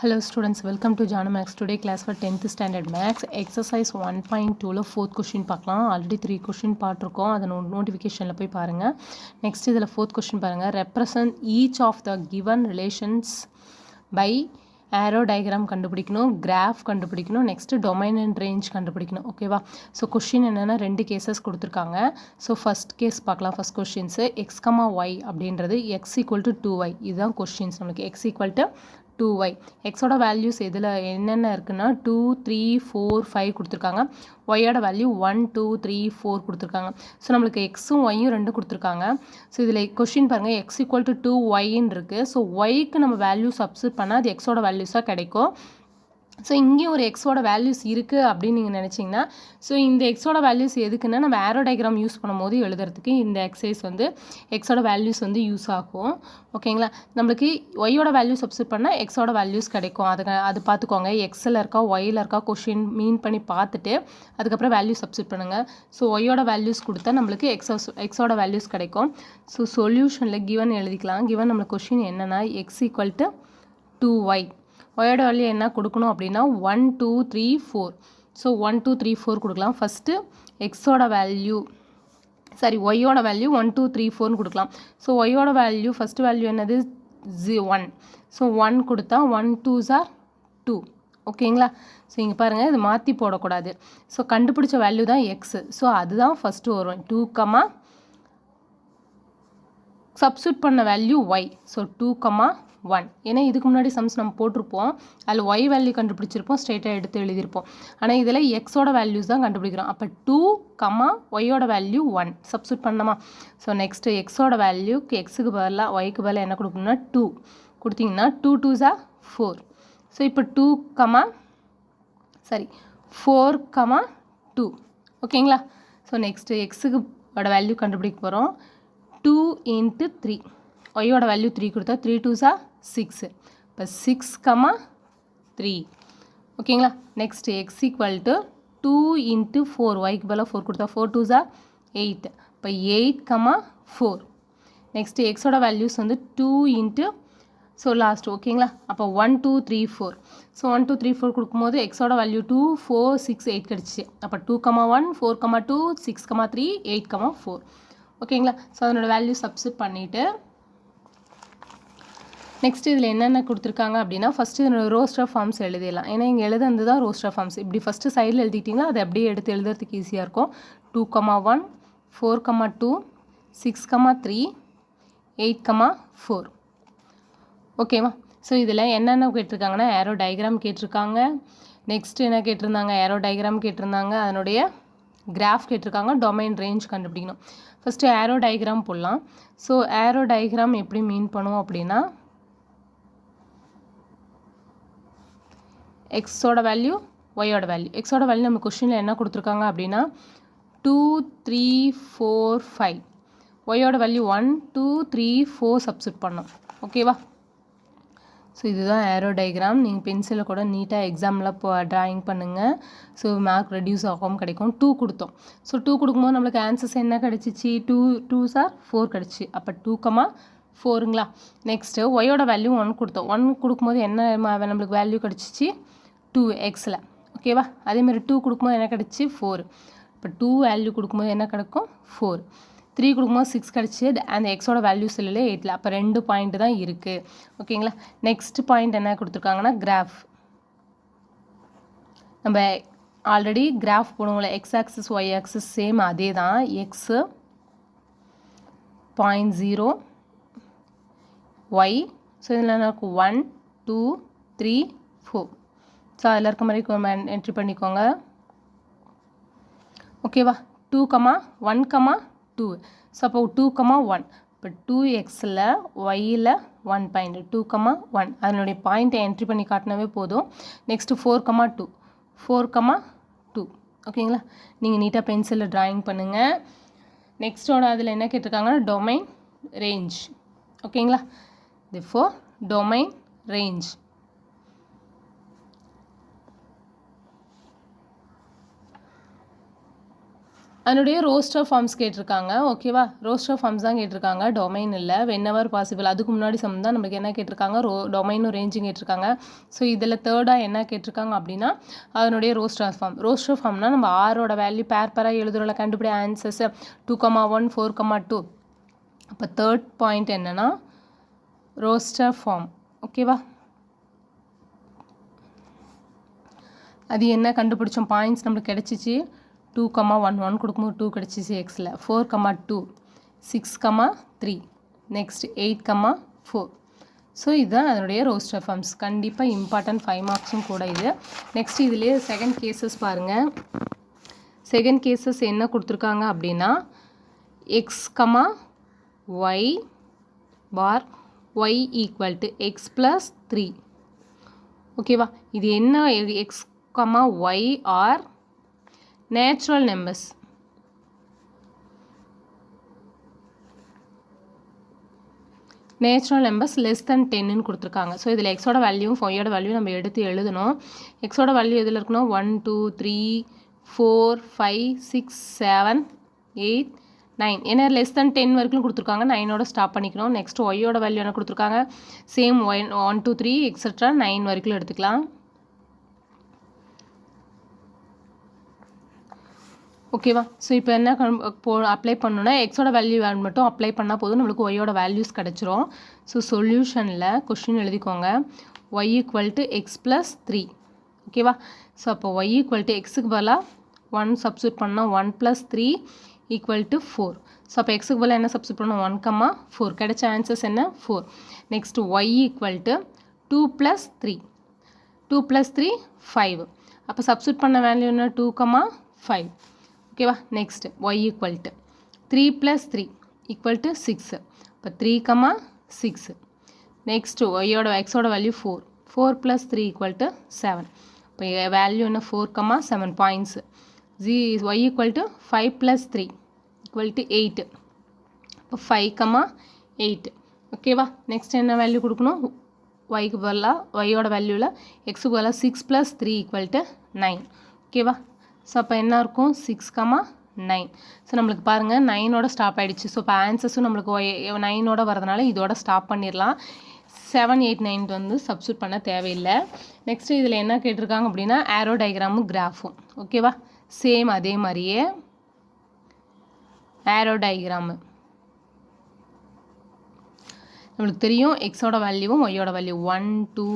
Hello students, welcome to Jana Max. Today class for 10th standard Max. Exercise 1.2ல 4th question பார்க்கலாம். Already 3 question பார்த்துருக்கோம். அதை நோட்டிஃபிகேஷனில் போய் பாருங்கள். நெக்ஸ்ட் இதில் 4th question பாருங்கள். Represent each of the given relations by arrow diagram கண்டுபிடிக்கணும், graph கண்டுபிடிக்கணும், நெக்ஸ்ட் டொமைன் அண்ட் ரேஞ்ச் கண்டுபிடிக்கணும். ஓகேவா? ஸோ கொஷின் என்னென்னா 2 கேசஸ் கொடுத்துருக்காங்க. ஸோ ஃபஸ்ட் கேஸ் பார்க்கலாம். ஃபஸ்ட் கொஷின்ஸு x, y அப்படின்றது x = 2y. இதுதான் கொஷின்ஸ் நம்மளுக்கு. x = 2y. எக்ஸோட வேல்யூஸ் இதில் என்னென்ன இருக்குன்னா 2, 3, 4, 5 கொடுத்துருக்காங்க. ஒய்யோட வேல்யூ 1, 2, 3, 4 கொடுத்துருக்காங்க. ஸோ நம்மளுக்கு எக்ஸும் ஒய்யும் ரெண்டும் கொடுத்துருக்காங்க. ஸோ இதில் கொஷின் பாருங்கள், x = 2yன்னு இருக்குது. ஸோ ஒய்க்கு நம்ம வேல்யூ சப்ஸ்டிட் பண்ணால் அது எக்ஸோட வேல்யூஸாக கிடைக்கும். ஸோ இங்கேயும் ஒரு எக்ஸோட வேல்யூஸ் இருக்குது அப்படின்னு நீங்கள் நினச்சிங்கன்னா, ஸோ இந்த எக்ஸோட வேல்யூஸ் எதுக்குன்னா நம்ம ஆரோ டயக்ராம் யூஸ் பண்ணும்போது எழுதுறதுக்கு இந்த எக்ஸசைஸ் வந்து எக்ஸோட வேல்யூஸ் வந்து யூஸ் ஆகும். ஓகேங்களா? நம்மளுக்கு ஒய்யோட வேல்யூ சப்ஸ்டிட் பண்ணால் எக்ஸோட வேல்யூஸ் கிடைக்கும். அது பார்த்துக்கோங்க. எக்ஸில் இருக்கா ஒய்யில் இருக்கா கொஷின் மீன் பண்ணி பார்த்துட்டு அதுக்கப்புறம் வேல்யூ சப்ஸ்டிட் பண்ணுங்கள். ஸோ ஒய்யோட வேல்யூஸ் கொடுத்தா நம்மளுக்கு எக்ஸோட வேல்யூஸ் கிடைக்கும். ஸோ சொல்யூஷனில் கிவன் எழுதிக்கலாம். கிவன் நம்மளுக்கு கொஷின் என்னென்னா x = 2y. ஒயோட வேல்யூ என்ன கொடுக்கணும் அப்படின்னா 1, 2, 3, 4. ஸோ 1, 2, 3, 4 கொடுக்கலாம். ஃபஸ்ட்டு எக்ஸோட வேல்யூ ஒய்யோட வேல்யூ 1, 2, 3, 4ன்னு கொடுக்கலாம். ஸோ ஒய்யோட வேல்யூ ஃபஸ்ட்டு வேல்யூ என்னது 1. ஸோ 1 கொடுத்தா 1 2s are 2. ஓகேங்களா? ஸோ இங்கே பாருங்கள், இது மாற்றி போடக்கூடாது. ஸோ கண்டுபிடிச்ச வேல்யூ தான் எக்ஸு. ஸோ அதுதான் ஃபஸ்ட்டு வரும். 2, சப்ஸ்டிட் பண்ண வேல்யூ ஒய். ஸோ 2, 1. ஏன்னா இதுக்கு முன்னாடி சம்ஸ் நம்ம போட்டிருப்போம், அதில் ஒய் வேல்யூ கண்டுபிடிச்சிருப்போம், ஸ்ட்ரெயிட்டாக எடுத்து எழுதியிருப்போம். ஆனால் இதில் எக்ஸோட வேல்யூஸ் தான் கண்டுபிடிக்கிறோம். அப்போ 2, ஒய்யோட வேல்யூ 1 சப்ஸ்டிட் பண்ணலாமா? ஸோ நெக்ஸ்ட்டு எக்ஸோட வேல்யூக்கு எக்ஸுக்கு பதிலாக ஒய்க்கு பதிலாக என்ன கொடுக்கணும்னா 2 கொடுத்தீங்கன்னா 2 2s are 4. ஸோ இப்போ 4, 2. ஓகேங்களா? ஸோ நெக்ஸ்ட்டு எக்ஸுக்கு வேல்யூ கண்டுபிடிக்க போகிறோம். 2 × 3. ஒய்யோட வேல்யூ 3 கொடுத்தா 3 2s are 6. இப்போ 6, 3. ஓகேங்களா? Next x = 2 × 4. ஒய்க்கு பதிலாக 4 கொடுத்தா 4 2s are 8. இப்போ 8, 4. நெக்ஸ்ட் எக்ஸோட வேல்யூஸ் வந்து 2 × ஸோ லாஸ்ட். ஓகேங்களா? அப்போ 1, 2, 3, 4. ஸோ 1, 2, 3, 4 கொடுக்கும்போது எக்ஸோட வேல்யூ 2, 4, 6, 8 கிடச்சிச்சு. அப்போ 2, 1, 4, 2, 6, 3, 8, 4. ஓகேங்களா? ஸோ அதனோட வேல்யூ சப்ஸ்டிட் பண்ணிவிட்டு நெக்ஸ்ட் இதில் என்னென்ன கொடுத்துருக்காங்க அப்படின்னா ஃபஸ்ட்டு இதோட ரோஸ்டர் ஃபார்ம்ஸ் எழுதிடலாம். ஏன்னா இங்கே எழுதுனது தான் ரோஸ்டர் ஃபார்ம்ஸ். இப்படி ஃபஸ்ட்டு சைடில் எழுதிட்டிங்கன்னா அதை அப்படியே எடுத்து எழுதுறதுக்கு ஈஸியாக இருக்கும். 2, 1, 4, 2, 6, 3, 8, 4. ஓகேவா? ஸோ இதில் என்னென்ன கேட்டிருக்காங்கன்னா ஆரோ டயக்ராம் கேட்டிருக்காங்க. நெக்ஸ்ட் என்ன கேட்டிருந்தாங்க? ஆரோ டயக்ராம் கேட்டிருந்தாங்க. அதனுடைய கிராஃப் கேட்டிருக்காங்க. டொமைன் ரேஞ்ச் கண்டுபிடிக்கணும். ஃபஸ்ட்டு ஆரோ டயக்ராம் போடலாம். ஸோ ஆரோ டயக்ராம் எப்படி மீன் பண்ணுவோம் அப்படின்னா எக்ஸோட வேல்யூ ஒய்யோட வேல்யூ. எக்ஸோட வேல்யூ நம்ம கொஷினில் என்ன கொடுத்துருக்காங்க அப்படின்னா 2, 3, 4, 5. ஒய்யோட வேல்யூ 1, 2, 3, 4 சப்ஸ்டிட் பண்ணோம். ஓகேவா? ஸோ இதுதான் ஆரோ டயக்ராம். நீங்கள் பென்சிலில் கூட நீட்டாக எக்ஸாமில் ட்ராயிங் பண்ணுங்கள். ஸோ மார்க் ரெடியூஸ் ஆகும் கிடைக்கும். 2 கொடுத்தோம். ஸோ 2 கொடுக்கும்போது நம்மளுக்கு ஆன்சர்ஸ் என்ன கிடச்சிச்சு? 2 2s are 4 கிடச்சி. அப்போ 2, 4ங்களா? நெக்ஸ்ட்டு ஒய்யோட வேல்யூ 1 கொடுத்தோம். 1 கொடுக்கும்போது என்ன நம்மளுக்கு வேல்யூ கிடச்சிச்சு? 2 எக்ஸில். ஓகேவா? அதேமாதிரி 2 கொடுக்கும்போது என்ன கிடச்சி? 4. இப்போ 2 வேல்யூ கொடுக்கும்போது என்ன கிடைக்கும்? 4. 3 கொடுக்கும்போது 6 கிடச்சி. அந்த எக்ஸோட வேல்யூஸ் இல்லை 8ல். அப்போ 2 பாயிண்ட் தான் இருக்குது. ஓகேங்களா? நெக்ஸ்ட் பாயிண்ட் என்ன கொடுத்துருக்காங்கன்னா கிராஃப். நம்ம ஆல்ரெடி கிராஃப் போடுவோம்ல, X axis Y axis same அதே தான். X 0.0 Y. ஸோ இதில் என்ன இருக்கும்? 1, 2, 3, 4. ஸோ அதில் இருக்க மாதிரி என்ட்ரி பண்ணிக்கோங்க. ஓகேவா? 2, 1, 2. ஸோ அப்போ 2, 1. இப்போ 2xல் ஒய்யில் 1 பாயிண்ட் 2, 1. அதனுடைய பாயிண்ட்டை என்ட்ரி பண்ணி காட்டினாவே போதும். நெக்ஸ்ட்டு 4, 2. 4, 2. ஓகேங்களா? நீங்கள் நீட்டாக பென்சிலில் ட்ராயிங் பண்ணுங்கள். நெக்ஸ்ட்டோட அதில் என்ன கேட்டிருக்காங்கன்னா டொமைன் ரேஞ்ச். ஓகேங்களா? therefore domain range. அதனுடைய ரோஸ்டர் ஃபார்ம்ஸ் கேட்டிருக்காங்க. ஓகேவா, ரோஸ்டர் ஃபார்ம்ஸ் தான் கேட்டிருக்காங்க, டொமைன் இல்லை. வென்எவர் பாசிபிள் அதுக்கு முன்னாடி சம் தான் நம்மளுக்கு என்ன கேட்டிருக்காங்க, டொமைனும் ரேஞ்சும் கேட்டிருக்காங்க. ஸோ இதில் தேர்டாக என்ன கேட்டிருக்காங்க அப்படின்னா அதனுடைய ரோஸ்டர் ஃபார்ம். ரோஸ்டர் ஃபார்ம்னா நம்ம ஆரோட வேல்யூ பேராக எழுதுறோம்ல, கண்டுபிடி ஆன்சர்ஸ் 2,1 4,2. அப்போ தேர்ட் பாயிண்ட் என்னன்னா ரோஸ்டர் ஃபார்ம். ஓகேவா, அது என்ன கண்டுபிடிச்சோம், பாயிண்ட்ஸ் நம்மளுக்கு கிடச்சிச்சு. 2,1 கொடுக்கும்போது 2 கிடச்சிச்சு எக்ஸில். 4,2 6,3 நெக்ஸ்ட் 8,4. ஸோ இதுதான் அதனுடைய ரோஸ்டர் ஃபார்ம்ஸ். கண்டிப்பாக இம்பார்ட்டன்ட் 5 மார்க்ஸும் கூட இது. நெக்ஸ்ட் இதுலேயே செகண்ட் கேசஸ் பாருங்கள். செகண்ட் கேசஸ் என்ன கொடுத்துருக்காங்க அப்படின்னா x, y bar y equal to X plus 3. ஓகேவா, இது என்ன, x, y are natural numbers. Natural numbers less than 10ன்னு கொடுத்துருக்காங்க. ஸோ இதில் எக்ஸோட வேல்யூவும் ஒய்யோட வேல்யூ நம்ம எடுத்து எழுதணும். எக்ஸோட வேல்யூ எதில் இருக்கணும், 1 2 3 4 5 6 7 8 9. ஏன்னா லெஸ் தென் 10 வரைக்கும் கொடுத்துருக்காங்க, 9ஓட ஸ்டாப் பண்ணிக்கணும். நெக்ஸ்ட் ஒய்யோட வேல்யூ என்ன கொடுத்துருக்காங்க, சேம் 1 2 3 எக்ஸட்ரா 9 வரைக்கும் எடுத்துக்கலாம். ஓகேவா, ஸோ இப்போ என்ன அப்ளை பண்ணணும்னா எக்ஸோட வேல்யூ மட்டும் அப்ளை பண்ணால் போதும், நம்மளுக்கு ஒய்யோட வேல்யூஸ் கிடச்சிரும். ஸோ சொல்யூஷனில் கொஸ்டின் எழுதிக்கோங்க, y equal to X plus 3. ஓகேவா, ஸோ அப்போ ஒய் ஈக்குவல் டு எக்ஸுக்கு பதிலாக 1 சப்ஸ்டியூட் பண்ணால் 1 + 3 = 4. ஸோ அப்போ எக்ஸுக்கு பதிலாக என்ன சப்ஸ்டியூட் பண்ணோம், 1,4. கிடைச்ச ஆன்சர்ஸ் என்ன, 4. Next y equal to 2 + 3. 2 + 3 5. அப்போ சப்ஸ்டியூட் பண்ண வேல்யூ என்ன, 2,5. ஓகேவா, நெக்ஸ்ட் ஒய் ஈக்குவல் டு 3 + 3 = 6. இப்போ 3,6. நெக்ஸ்ட் ஒய்யோட எக்ஸோட வேல்யூ 4. 4 + 3 = 7. இப்போ வேல்யூ என்ன, 4,7 பாயிண்ட்ஸ். Y equal to 5 + 3 = 8. இப்போ 5,8. ஓகேவா, நெக்ஸ்ட் என்ன வேல்யூ கொடுக்கணும், ஒய்க்கு பதிலாக ஒய்யோட வேல்யூவில் எக்ஸுக்கு பதிலாக 6 + 3 = 9. ஓகேவா, ஸோ அப்போ என்ன இருக்கும், 6,9. ஸோ நம்மளுக்கு பாருங்கள் 9ஓட ஸ்டாப் ஆகிடுச்சு. ஸோ இப்போ ஆன்சர்ஸும் நம்மளுக்கு 9ஓட வரதுனால இதோட ஸ்டாப் பண்ணிடலாம். 7 8 9 வந்து சப்ஸ்டியூட் பண்ண தேவையில்லை. நெக்ஸ்ட்டு இதில் என்ன கேட்டிருக்காங்க அப்படின்னா ஆரோ டயக்ராமும் கிராஃபும். ஓகேவா, சேம் அதே மாதிரியே ஆரோ டயக்ராமு நம்மளுக்கு தெரியும், எக்ஸோட வேல்யூவும் ஒய்யோட வேல்யூ 1 2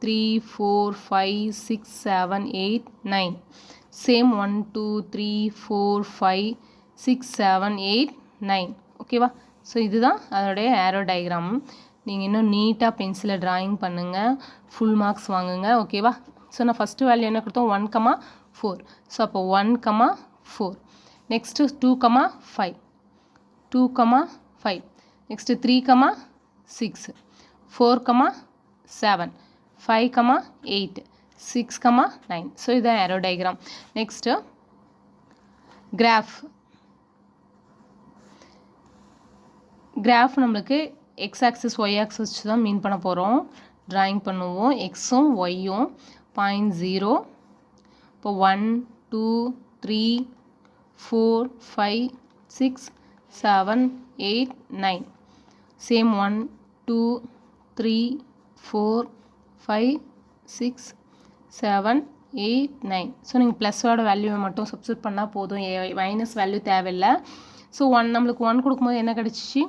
3 4 5 6 7 8 9. சேம் 1 2 3 4 5 6 7 8 9. ஓகேவா, ஸோ இதுதான் அதோடைய ஆரோ டயக்ராம். நீங்கள் இன்னும் நீட்டாக பென்சிலில் ட்ராயிங் பண்ணுங்கள், ஃபுல் மார்க்ஸ் வாங்குங்க. ஓகேவா, ஸோ நான் ஃபஸ்ட்டு வேல்யூ என்ன கொடுத்தோம், 1,4. ஸோ அப்போ 1,4. நெக்ஸ்ட்டு 2,5 2,5. நெக்ஸ்ட்டு 3,6 4,7 5,8 6,9. ஸோ இதுதான் ஆரோ டயக்ராம். நெக்ஸ்ட்டு கிராஃப் நம்மளுக்கு எக்ஸ் ஆக்சிஸ் ஒய் ஆக்சிஸ் தான் மீன் பண்ண போகிறோம், ட்ராயிங் பண்ணுவோம். எக்ஸும் ஒய்யும் 0.0. இப்போ 1 2 3 4 5 6 7 8 9. சேம் 1 2 3 4 5 6 7 8 9. ஸோ நீங்கள் ப்ளஸோட வேல்யூவை மட்டும் சப்ஸ்டியூட் பண்ணால் போதும், மைனஸ் வேல்யூ தேவையில்லை. ஸோ நம்மளுக்கு 1 கொடுக்கும்போது என்ன கிடச்சிச்சு,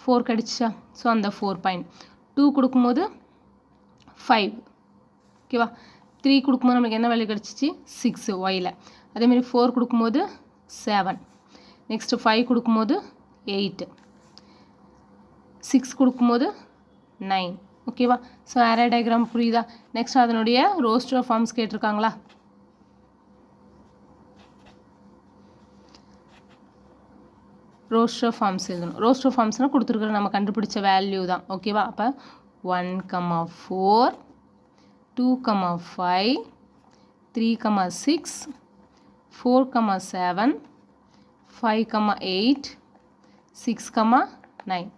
4 கிடச்சிச்சா. ஸோ அந்த 4 பாயிண்ட். 2 கொடுக்கும்போது 5. ஓகேவா, 3 கொடுக்கும்போது நம்மளுக்கு என்ன வேல்யூ கிடச்சிச்சு, 6 ஒயில். அதேமாதிரி 4 கொடுக்கும்போது 7. நெக்ஸ்ட்டு 5 கொடுக்கும்போது 8. 6 கொடுக்கும்போது 9. ஓகேவா, ஸோ ஆரோ டயக்ராம் புரியுதா. நெக்ஸ்ட் அதனுடைய ரோஸ்டர் ஃபார்ம்ஸ் கேட்டிருக்காங்களா, ரோஸ்டர் ஃபார்ம்ஸ் எழுதணும். ரோஸ்டர் ஃபார்ம்ஸ்னால் கொடுத்துருக்குற நம்ம கண்டுபிடிச்ச வேல்யூ தான். ஓகேவா, அப்போ 1,4 2,5 3,6 4,7 5,8 6,9.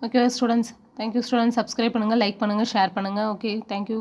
Okay students, thank you students. Subscribe பண்ணுங்கள், லைக் பண்ணுங்கள், ஷேர் பண்ணுங்கள். Okay, thank you.